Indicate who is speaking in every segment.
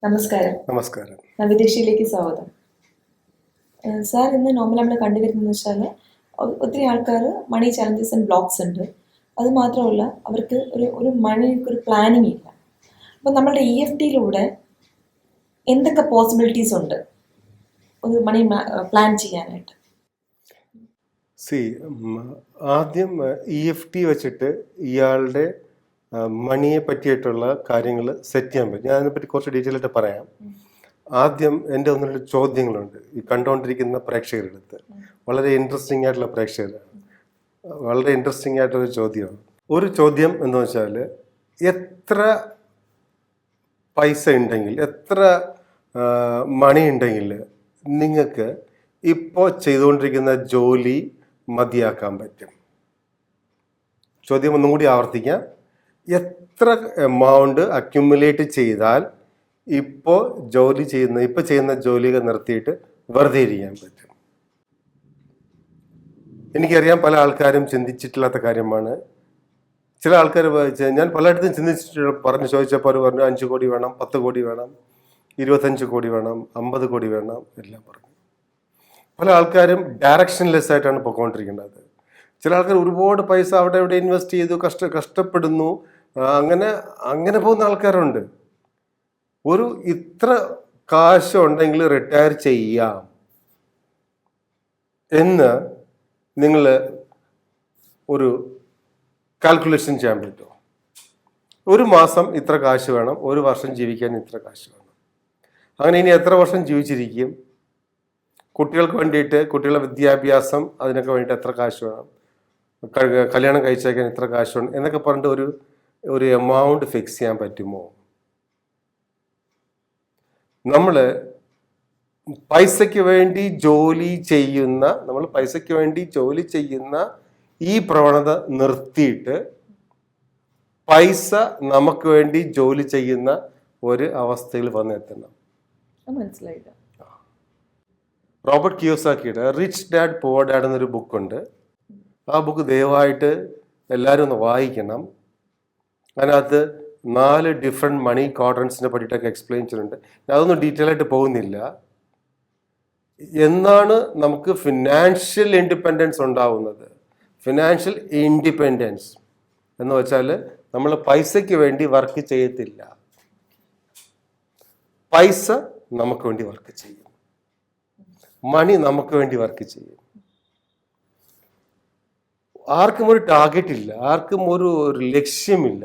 Speaker 1: നമസ്കാരം.
Speaker 2: നമസ്കാരം.
Speaker 1: നവദീക്ഷയിലേക്ക് സ്വാഗതം. സാർ, ഇന്ന് നോർമൽ നമ്മൾ കണ്ടുവരുന്നതെന്ന് വെച്ചാൽ ഒത്തിരി ആൾക്കാർ മണി ചാലഞ്ചസ് ആൻഡ് ബ്ലോക്സ് ഉണ്ട്. അത് മാത്രമല്ല, അവർക്ക് ഒരു മണിക്ക് ഒരു പ്ലാനിങ് ഇല്ല. അപ്പം നമ്മളുടെ EFTയിലൂടെ എന്തൊക്കെ പോസിബിലിറ്റീസ് ഉണ്ട് ഒരു മണി പ്ലാൻ ചെയ്യാനായിട്ട്?
Speaker 2: ആദ്യം EFT വെച്ചിട്ട് ഇയാളുടെ മണിയെ പറ്റിയിട്ടുള്ള കാര്യങ്ങൾ സെറ്റ് ചെയ്യാൻ പറ്റും. ഞാൻ അതിനെപ്പറ്റി കുറച്ച് ഡീറ്റെയിൽ ആയിട്ട് പറയാം. ആദ്യം എൻ്റെ ഒന്ന് രണ്ട് ചോദ്യങ്ങളുണ്ട് ഈ കണ്ടുകൊണ്ടിരിക്കുന്ന പ്രേക്ഷകരുടെ അടുത്ത്. വളരെ ഇൻട്രസ്റ്റിംഗ് ആയിട്ടുള്ള വളരെ ഇൻട്രസ്റ്റിംഗ് ആയിട്ടൊരു ചോദ്യമാണ്. ഒരു ചോദ്യം എന്ന് വെച്ചാൽ, എത്ര പൈസ ഉണ്ടെങ്കിൽ, എത്ര മണി ഉണ്ടെങ്കിൽ നിങ്ങൾക്ക് ഇപ്പോൾ ചെയ്തുകൊണ്ടിരിക്കുന്ന ജോലി മതിയാക്കാൻ പറ്റും? ചോദ്യം ഒന്നും കൂടി ആവർത്തിക്കാം. എത്ര എമൗണ്ട് അക്യുമുലേറ്റ് ചെയ്താൽ ഇപ്പോൾ ചെയ്യുന്ന ജോലികൾ നിർത്തിയിട്ട് വെറുതെ ഇരിക്കാൻ പറ്റും? എനിക്കറിയാം പല ആൾക്കാരും ചിന്തിച്ചിട്ടില്ലാത്ത കാര്യമാണ്. ചില ആൾക്കാർ ഞാൻ പലയിടത്തും ചോദിച്ചപ്പോൾ അവർ പറഞ്ഞു 5 കോടി വേണം, 10 കോടി വേണം, 25 കോടി വേണം, 50 കോടി വേണം, എല്ലാം പറഞ്ഞു. പല ആൾക്കാരും ഡയറക്ഷൻലെസ് ആയിട്ടാണ് പോയിക്കൊണ്ടിരിക്കുന്നത്. ചില ആൾക്കാർ ഒരുപാട് പൈസ അവിടെ ഇവിടെ ഇൻവെസ്റ്റ് ചെയ്തു കഷ്ടപ്പെടുന്നു. അങ്ങനെ പോകുന്ന ആൾക്കാരുണ്ട്. ഇത്ര കാശ് ഉണ്ടെങ്കിൽ റിട്ടയർ ചെയ്യാം എന്ന് നിങ്ങൾ ഒരു കാൽക്കുലേഷൻ ചെയ്യാൻ പറ്റുമോ? ഒരു മാസം ഇത്ര കാശ് വേണം, ഒരു വർഷം ജീവിക്കാൻ ഇത്ര കാശ് വേണം. അങ്ങനെ ഇനി എത്ര വർഷം ജീവിച്ചിരിക്കും? കുട്ടികൾക്ക് വേണ്ടിയിട്ട്, കുട്ടികളുടെ വിദ്യാഭ്യാസം, അതിനൊക്കെ വേണ്ടിയിട്ട് എത്ര കാശ് വേണം? കല്യാണം കഴിച്ചേക്കാൻ ഇത്ര കാശ് വേണം എന്നൊക്കെ പറഞ്ഞിട്ട് ഒരു എമൗണ്ട് ഫിക്സ് ചെയ്യാൻ പറ്റുമോ? നമ്മൾ പൈസയ്ക്ക് വേണ്ടി ജോലി ചെയ്യുന്ന ഈ പ്രവണത നിർത്തിയിട്ട് പൈസ നമുക്ക് വേണ്ടി ജോലി ചെയ്യുന്ന ഒരു അവസ്ഥയിൽ വന്നെത്തണം.
Speaker 1: മനസ്സിലായില്ല.
Speaker 2: റോബർട്ട് കിയോസാക്കിയുടെ റിച്ച് ഡാഡ് പുവർ ഡാഡ് എന്നൊരു ബുക്കുണ്ട്. ആ ബുക്ക് ദയവായിട്ട് എല്ലാവരും ഒന്ന് വായിക്കണം. അതിനകത്ത് 4 ഡിഫറെൻറ്റ് മണി ക്വാഡ്രൻസിനെ പറ്റിയിട്ടൊക്കെ എക്സ്പ്ലെയിൻ ചെയ്തിട്ടുണ്ട്. അതൊന്നും ഡീറ്റെയിൽ ആയിട്ട് പോകുന്നില്ല. എന്നാണ് നമുക്ക് ഫിനാൻഷ്യൽ ഇൻഡിപെൻഡൻസ് ഉണ്ടാവുന്നത്? ഫിനാൻഷ്യൽ ഇൻഡിപെൻഡൻസ് എന്ന് വെച്ചാൽ നമ്മൾ പൈസയ്ക്ക് വേണ്ടി വർക്ക് ചെയ്യത്തില്ല, പൈസ നമുക്ക് വേണ്ടി വർക്ക് ചെയ്യും, മണി നമുക്ക് വേണ്ടി വർക്ക് ചെയ്യും. ആർക്കും ഒരു ടാർഗറ്റ് ഇല്ല, ആർക്കും ഒരു ലക്ഷ്യമില്ല.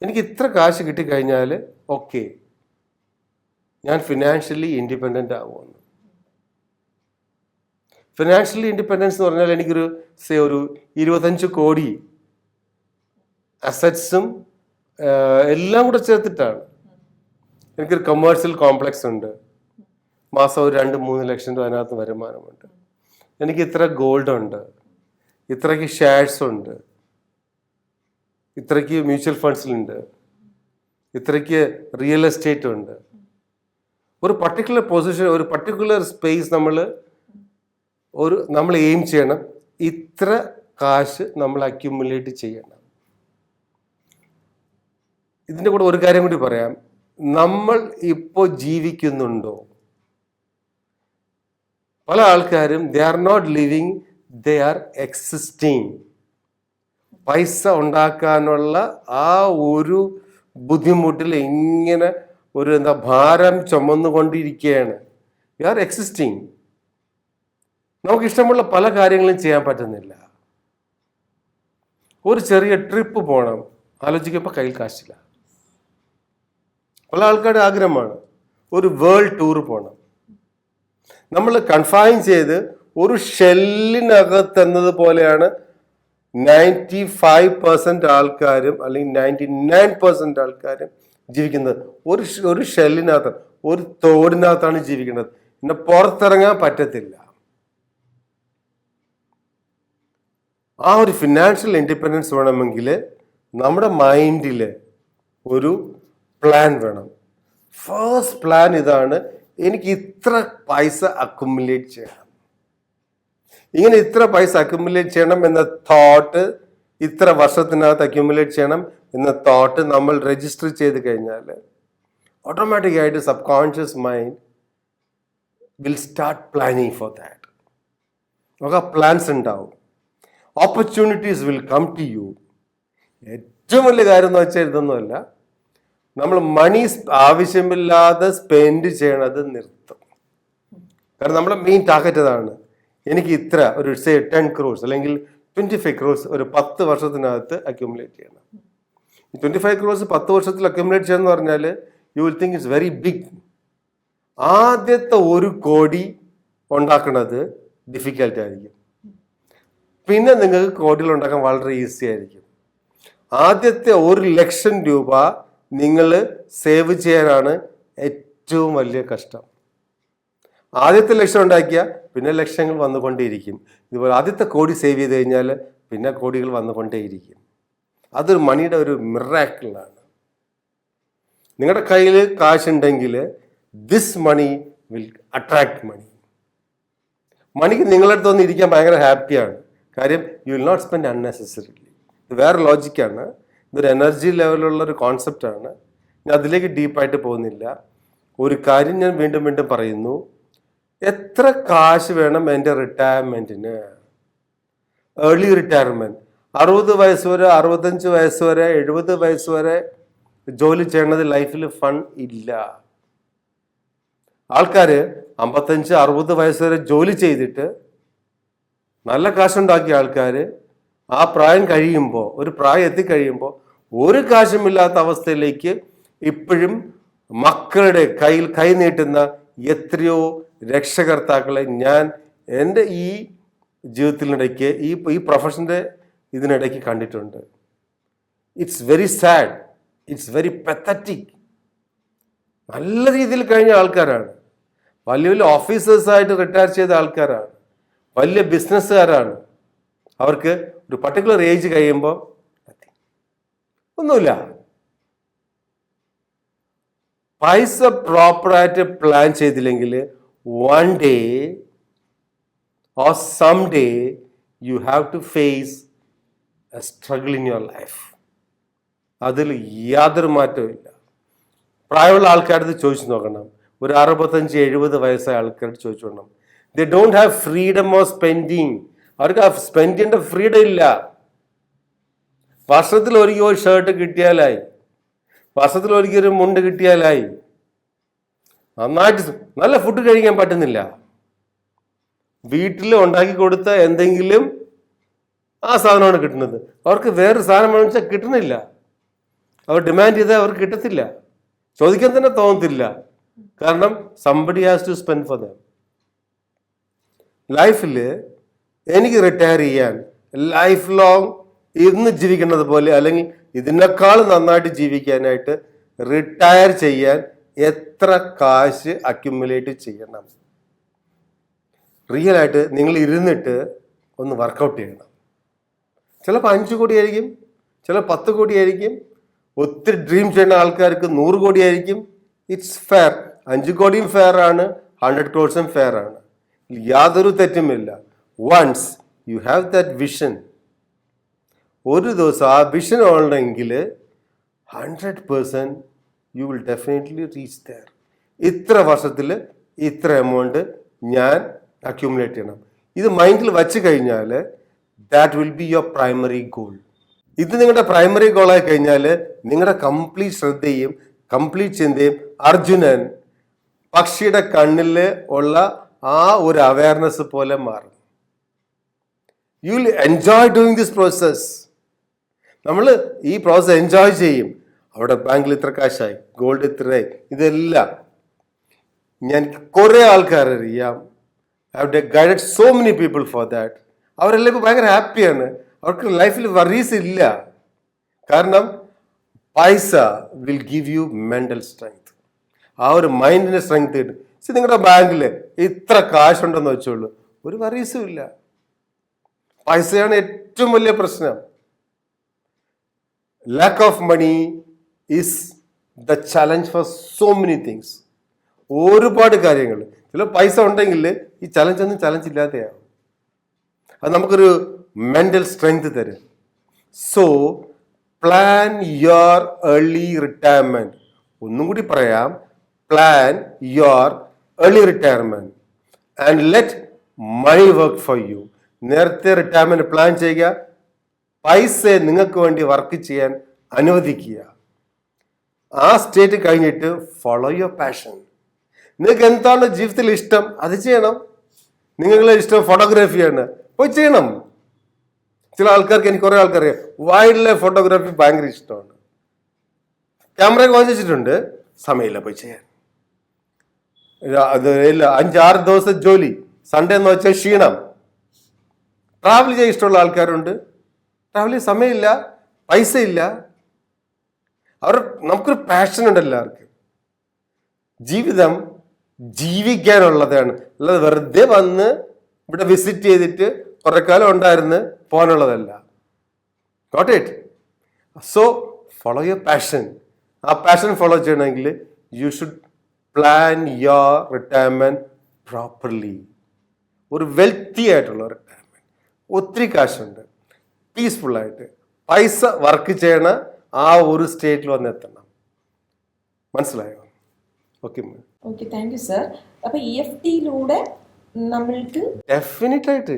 Speaker 2: എനിക്ക് ഇത്ര കാശ് കിട്ടിക്കഴിഞ്ഞാൽ ഓക്കെ, ഞാൻ ഫിനാൻഷ്യലി ഇൻഡിപെൻഡൻ്റ് ആവുമെന്ന്. ഫിനാൻഷ്യലി ഇൻഡിപെൻഡൻസ് എന്ന് പറഞ്ഞാൽ എനിക്കൊരു 25 കോടി അസറ്റ്സും എല്ലാം കൂടെ ചേർത്തിട്ടാണ്. എനിക്കൊരു കമേഴ്ഷ്യൽ കോംപ്ലക്സ് ഉണ്ട്, മാസം ഒരു 2-3 ലക്ഷം രൂപ അതിനകത്ത് വരുമാനമുണ്ട്. എനിക്ക് ഇത്ര ഗോൾഡ് ഉണ്ട്, ഇത്രയ്ക്ക് ഷെയർസ് ഉണ്ട്, ഇത്രയ്ക്ക് മ്യൂച്വൽ ഫണ്ട്സിലുണ്ട്, ഇത്രയ്ക്ക് റിയൽ എസ്റ്റേറ്റ് ഉണ്ട്. ഒരു പർട്ടിക്കുലർ പൊസിഷൻ, ഒരു പർട്ടിക്കുലർ സ്പേസ് നമ്മൾ എയിം ചെയ്യണം. ഇത്ര കാശ് നമ്മൾ അക്യുമുലേറ്റ് ചെയ്യണം. ഇതിൻ്റെ കൂടെ ഒരു കാര്യം കൂടി പറയാം. നമ്മൾ ഇപ്പോൾ ജീവിക്കുന്നുണ്ടോ? പല ആൾക്കാരും they are not living, they are existing. പൈസ ഉണ്ടാക്കാനുള്ള ആ ഒരു ബുദ്ധിമുട്ടിൽ ഇങ്ങനെ ഭാരം ചുമന്നുകൊണ്ടിരിക്കുകയാണ്. V R existing. നമുക്ക് ഇഷ്ടമുള്ള പല കാര്യങ്ങളും ചെയ്യാൻ പറ്റുന്നില്ല. ഒരു ചെറിയ ട്രിപ്പ് പോകണം, ആലോചിക്കുമ്പോൾ കയ്യിൽ കാശില്ല. പല ആൾക്കാരുടെ ആഗ്രഹമാണ് ഒരു വേൾഡ് ടൂർ പോകണം. നമ്മൾ കൺഫൈൻ ചെയ്ത് ഒരു ഷെല്ലിനകത്തെന്നത് പോലെയാണ് 95% ആൾക്കാരും അല്ലെങ്കിൽ 99% ആൾക്കാരും ജീവിക്കുന്നത്. ഒരു ഷെല്ലിനകത്ത്, ഒരു തോടിനകത്താണ് ജീവിക്കുന്നത്. പിന്നെ പുറത്തിറങ്ങാൻ പറ്റത്തില്ല. ആ ഒരു ഫിനാൻഷ്യൽ ഇൻഡിപെൻഡൻസ് വേണമെങ്കിൽ നമ്മുടെ മൈൻഡിൽ ഒരു പ്ലാൻ വേണം. ഫസ്റ്റ് പ്ലാൻ ഇതാണ്, എനിക്ക് ഇത്ര പൈസ അക്യുമുലേറ്റ് ചെയ്യണം. ഇങ്ങനെ ഇത്ര പൈസ അക്യുമുലേറ്റ് ചെയ്യണം എന്ന തോട്ട്, ഇത്ര വർഷത്തിനകത്ത് അക്യുമുലേറ്റ് ചെയ്യണം എന്ന തോട്ട് നമ്മൾ രജിസ്റ്റർ ചെയ്ത് കഴിഞ്ഞാൽ ഓട്ടോമാറ്റിക്കായിട്ട് subconscious mind will start planning for that. നമുക്ക് പ്ലാൻസ് ഉണ്ടാവും. Opportunities will come to you. ഏറ്റവും വലിയ കാര്യം എന്ന് വെച്ചാൽ ഇതൊന്നുമല്ല, നമ്മൾ മണി ആവശ്യമില്ലാതെ സ്പെൻഡ് ചെയ്യണത് നിർത്തും. കാരണം നമ്മുടെ മെയിൻ ടാർഗറ്റ് അതാണ്. എനിക്ക് ഇത്ര ഒരു 10 crores അല്ലെങ്കിൽ 25 crores ഒരു 10 വർഷത്തിനകത്ത് അക്യുമുലേറ്റ് ചെയ്യണം. ഈ 25 crores 10 വർഷത്തിൽ അക്യുമുലേറ്റ് ചെയ്യാന്ന് പറഞ്ഞാൽ you will think it's very big. ആദ്യത്തെ 1 കോടി ഉണ്ടാക്കുന്നത് ഡിഫിക്കൽട്ട് ആയിരിക്കും. പിന്നെ നിങ്ങൾക്ക് കോടികൾ ഉണ്ടാക്കാൻ വളരെ ഈസി ആയിരിക്കും. ആദ്യത്തെ 1,00,000 രൂപ നിങ്ങൾ സേവ് ചെയ്യാനാണ് ഏറ്റവും വലിയ കഷ്ടം. ആദ്യത്തെ ലക്ഷം ഉണ്ടാക്കിയാൽ പിന്നെ ലക്ഷങ്ങൾ വന്നുകൊണ്ടേയിരിക്കും. ഇതുപോലെ ആദ്യത്തെ കോടി സേവ് ചെയ്ത് കഴിഞ്ഞാൽ പിന്നെ കോടികൾ വന്നുകൊണ്ടേയിരിക്കും. അതൊരു മണിയുടെ ഒരു മിറാക്കിളാണ്. നിങ്ങളുടെ കയ്യിൽ കാശുണ്ടെങ്കിൽ this money will attract money. മണിക്ക് നിങ്ങളുടെ അടുത്ത് വന്ന് ഇരിക്കാൻ ഭയങ്കര ഹാപ്പിയാണ്. കാര്യം you will not spend unnecessarily. ഇത് വേറെ ലോജിക്കാണ്. ഇതൊരു എനർജി ലെവലുള്ള ഒരു കോൺസെപ്റ്റാണ്. ഞാൻ അതിലേക്ക് ഡീപ്പായിട്ട് പോകുന്നില്ല. ഒരു കാര്യം ഞാൻ വീണ്ടും വീണ്ടും പറയുന്നു, എത്ര കാശ് വേണം എൻ്റെ റിട്ടയർമെൻറ്റിന്? ഏർലി റിട്ടയർമെൻറ്റ് 60 വയസ്സ് വരെ, 65 വയസ്സ് വരെ, 70 വയസ്സ് വരെ ജോലി ചെയ്യണത് ലൈഫിൽ ഫൺ ഇല്ല. ആൾക്കാർ 55-60 വയസ്സ് വരെ ജോലി ചെയ്തിട്ട് നല്ല കാശുണ്ടാക്കിയ ആൾക്കാർ ആ പ്രായം കഴിയുമ്പോൾ, ഒരു പ്രായം എത്തിക്കഴിയുമ്പോൾ ഒരു കാശുമില്ലാത്ത അവസ്ഥയിലേക്ക് ഇപ്പോഴും മക്കളുടെ കയ്യിൽ കൈ നീട്ടുന്ന എത്രയോ രക്ഷകർത്താക്കളെ ഞാൻ എൻ്റെ ഈ ജീവിതത്തിനിടയ്ക്ക് ഈ പ്രൊഫഷൻ്റെ ഇതിനിടയ്ക്ക് കണ്ടിട്ടുണ്ട്. It's very sad, it's very pathetic. നല്ല രീതിയിൽ കഴിഞ്ഞ ആൾക്കാരാണ്, വലിയ വലിയ ഓഫീസേഴ്സായിട്ട് റിട്ടയർ ചെയ്ത ആൾക്കാരാണ്, വലിയ ബിസിനസ്സുകാരാണ്. അവർക്ക് ഒരു പർട്ടിക്കുലർ ഏജ് കഴിയുമ്പോൾ ഒന്നുമില്ല. പൈസ പ്രോപ്പറായിട്ട് പ്ലാൻ ചെയ്തില്ലെങ്കിൽ one day or some day you have to face a struggle in your life. അതിൽ യാതൊരു മാറ്റവും ഇല്ല. പ്രായമുള്ള ആൾക്കാരത് ചോദിച്ചു നോക്കണം. ഒരു 65-70 വയസ്സായ ആൾക്കാരോട് ചോദിച്ചു നോക്കണം. They don't have freedom of spending. അവർക്ക് ആ സ്പെൻഡ് ചെയ്യേണ്ട ഫ്രീഡം ഇല്ല. വർഷത്തിൽ ഒരിക്കൽ ഒരു ഷർട്ട് കിട്ടിയാലായി, വർഷത്തിൽ ഒരിക്കൽ ഒരു മുണ്ട് കിട്ടിയാലായി. നന്നായിട്ട് നല്ല ഫുഡ് കഴിക്കാൻ പറ്റുന്നില്ല. വീട്ടിൽ ഉണ്ടാക്കി കൊടുത്ത എന്തെങ്കിലും ആ സാധനമാണ് കിട്ടുന്നത്. അവർക്ക് വേറൊരു സാധനം വാങ്ങിച്ചാൽ കിട്ടുന്നില്ല. അവർ ഡിമാൻഡ് ചെയ്താൽ അവർക്ക് കിട്ടത്തില്ല. ചോദിക്കാൻ തന്നെ തോന്നത്തില്ല. കാരണം somebody has to spend for them. ലൈഫിൽ എനിക്ക് റിട്ടയർ ചെയ്യാൻ ലൈഫ് ലോങ് ഇന്ന് ജീവിക്കുന്നത് പോലെ അല്ലെങ്കിൽ ഇതിനേക്കാൾ നന്നായിട്ട് ജീവിക്കാനായിട്ട് റിട്ടയർ ചെയ്യാൻ എത്ര കാശ് അക്യുമുലേറ്റ് ചെയ്യണം? റിയലായിട്ട് നിങ്ങൾ ഇരുന്നിട്ട് ഒന്ന് വർക്കൗട്ട് ചെയ്യണം. ചിലപ്പോൾ 5 കോടി ആയിരിക്കും, ചിലപ്പോൾ 10 കോടി ആയിരിക്കും. ഒത്തിരി ഡ്രീം ചെയ്യുന്ന ആൾക്കാർക്ക് 100 കോടി ആയിരിക്കും. It's fair. 5 കോടിയും ഫെയർ ആണ്, 100 crores ഫെയർ ആണ്. യാതൊരു തെറ്റുമില്ല. Once you have that vision, ഒരു ദിവസം ആ വിഷൻ ഉണ്ടെങ്കിൽ 100% you will definitely reach there. ഇത്ര വർഷത്തിൽ ഇത്ര എമൗണ്ട് ഞാൻ അക്യുമുലേറ്റ് ചെയ്യണം. ഇത് മൈൻഡിൽ വച്ച് കഴിഞ്ഞാൽ that will be your primary goal. ഇത് നിങ്ങളുടെ പ്രൈമറി ഗോളായി കഴിഞ്ഞാൽ നിങ്ങളുടെ കംപ്ലീറ്റ് ശ്രദ്ധയും കംപ്ലീറ്റ് ചിന്തയും അർജുനൻ പക്ഷിയുടെ കണ്ണിൽ ഉള്ള ആ ഒരു അവയർനെസ് പോലെ മാറും. You will enjoy doing this process. നമ്മൾ ഈ പ്രോസസ് എൻജോയ് ചെയ്യും. അവിടെ ബാങ്കിൽ ഇത്ര കാശായി, ഗോൾഡ് ഇത്രയായി, ഇതെല്ലാം ഞാൻ കുറേ ആൾക്കാരറിയാം. I have guided so many people for that. അവരെല്ലാം ഇപ്പോൾ ഭയങ്കര ഹാപ്പിയാണ്. അവർക്ക് ലൈഫിൽ വറീസ് ഇല്ല. കാരണം പൈസ will give you mental strength. ആ ഒരു മൈൻഡിൻ്റെ സ്ട്രെങ്ത് കിട്ടും. നിങ്ങളുടെ ബാങ്കിൽ ഇത്ര കാശുണ്ടെന്ന് വെച്ചോളൂ, ഒരു വറീസും ഇല്ല. പൈസയാണ് ഏറ്റവും വലിയ പ്രശ്നം. Lack of money is the challenge for so many things. ഒരുപാട് കാര്യങ്ങൾ. ചില പൈസ ഉണ്ടെങ്കിൽ ഈ ചലഞ്ചൊന്നും ചലഞ്ച് ഇല്ലാതെയാവും. അത് നമുക്കൊരു മെൻ്റൽ സ്ട്രെങ്ത് തരും. So plan your early retirement. ഒന്നും കൂടി പറയാം, plan your early retirement and let money work for you. നേരത്തെ റിട്ടയർമെന്റ് പ്ലാൻ ചെയ്യുക, പൈസ നിങ്ങൾക്ക് വേണ്ടി വർക്ക് ചെയ്യാൻ അനുവദിക്കുക. ആ സ്റ്റേറ്റ് കഴിഞ്ഞിട്ട് ഫോളോ യുവർ പാഷൻ. നിങ്ങൾക്ക് എന്താണ് ജീവിതത്തിൽ ഇഷ്ടം അത് ചെയ്യണം. നിങ്ങളുടെ ഇഷ്ടം ഫോട്ടോഗ്രാഫിയാണ്, പോയി ചെയ്യണം. ചില ആൾക്കാർക്ക്, എനിക്ക് കുറേ ആൾക്കാരെ വൈൽഡ് ലൈഫ് ഫോട്ടോഗ്രാഫി ഭയങ്കര ഇഷ്ടമാണ്. ക്യാമറയൊക്കെ വാങ്ങിച്ചിട്ടുണ്ട്, സമയമില്ല പോയി ചെയ്യാൻ. അത് ഇല്ല, 5-6 ദിവസം ജോലി, സൺഡേ എന്ന് വെച്ചാൽ ക്ഷീണം. ട്രാവൽ ചെയ്യാൻ ഇഷ്ടമുള്ള ആൾക്കാരുണ്ട്, ട്രാവൽ ചെയ്യാൻ സമയമില്ല, പൈസ ഇല്ല. നമുക്കൊരു പാഷൻ ഉണ്ട് എല്ലാവർക്കും. ജീവിതം ജീവിക്കാനുള്ളതാണ്, അല്ലാതെ വെറുതെ വന്ന് ഇവിടെ വിസിറ്റ് ചെയ്തിട്ട് കുറെ കാലം ഉണ്ടായിരുന്ന് പോകാനുള്ളതല്ല. Got it? So follow your passion. ആ പാഷൻ ഫോളോ ചെയ്യണമെങ്കിൽ you should plan your retirement properly. ഒരു വെൽത്തി ആയിട്ടുള്ള റിട്ടയർമെന്റ്, ഒത്തിരി കാശുണ്ട്, പീസ്ഫുള്ളായിട്ട് പൈസ വർക്ക് ചെയ്യണ ആ ഒരു സ്റ്റേറ്റിൽ വന്ന് എത്തണം. മനസ്സിലായോ? Okay
Speaker 1: okay, thank you sir. അപ്പൊ EFTയിലൂടെ നമ്മൾക്ക്
Speaker 2: ഡെഫിനറ്റ് ആയിട്ട്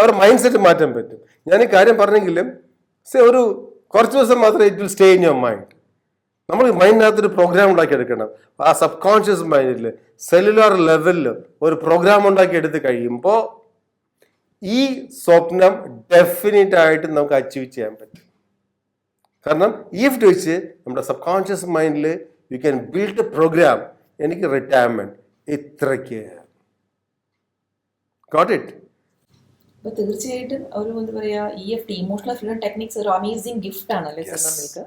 Speaker 2: അവരുടെ മൈൻഡ് സെറ്റ് മാറ്റാൻ പറ്റും. ഞാൻ ഈ കാര്യം പറഞ്ഞെങ്കിലും ഒരു കുറച്ച് ദിവസം മാത്രമേ it will stay in your mind. നമ്മൾ മൈൻഡിനകത്തൊരു പ്രോഗ്രാം ഉണ്ടാക്കിയെടുക്കണം. ആ സബ് കോൺഷ്യസ് മൈൻഡിൽ സെല്ലുലാർ ലെവലിൽ ഒരു പ്രോഗ്രാം ഉണ്ടാക്കി എടുത്ത് കഴിയുമ്പോൾ ഈ സ്വപ്നം ഡെഫിനറ്റ് ആയിട്ട് നമുക്ക് അച്ചീവ് ചെയ്യാൻ പറ്റും. കാരണം EFT വെച്ച് നമ്മുടെ സബ് കോൺഷ്യസ് മൈൻഡിൽ you can build a program. എനിക്ക് റിട്ടയർമെന്റ് ഇത്രയ്ക്ക്. Got it?
Speaker 1: അപ്പൊ തീർച്ചയായിട്ടും ഒരു എന്താ പറയാ, EFT ഇമോഷണൽ ഫ്രീഡം ടെക്നിക്സ് ഒരു അമേസിംഗ് ഗിഫ്റ്റ് ആണല്ലേ സർ നമ്മൾക്ക്.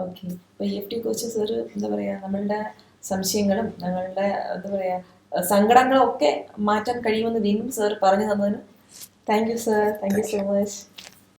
Speaker 1: ഓക്കെ, അപ്പൊ EFT കുറിച്ച് സർ എന്താ പറയാ, നമ്മളുടെ സംശയങ്ങളും ഞങ്ങളുടെ എന്താ പറയാ സങ്കടങ്ങളും ഒക്കെ മാറ്റാൻ കഴിയുമെന്ന് വീണ്ടും സർ പറഞ്ഞു തന്നതിന് thank you sir. Thank you so much.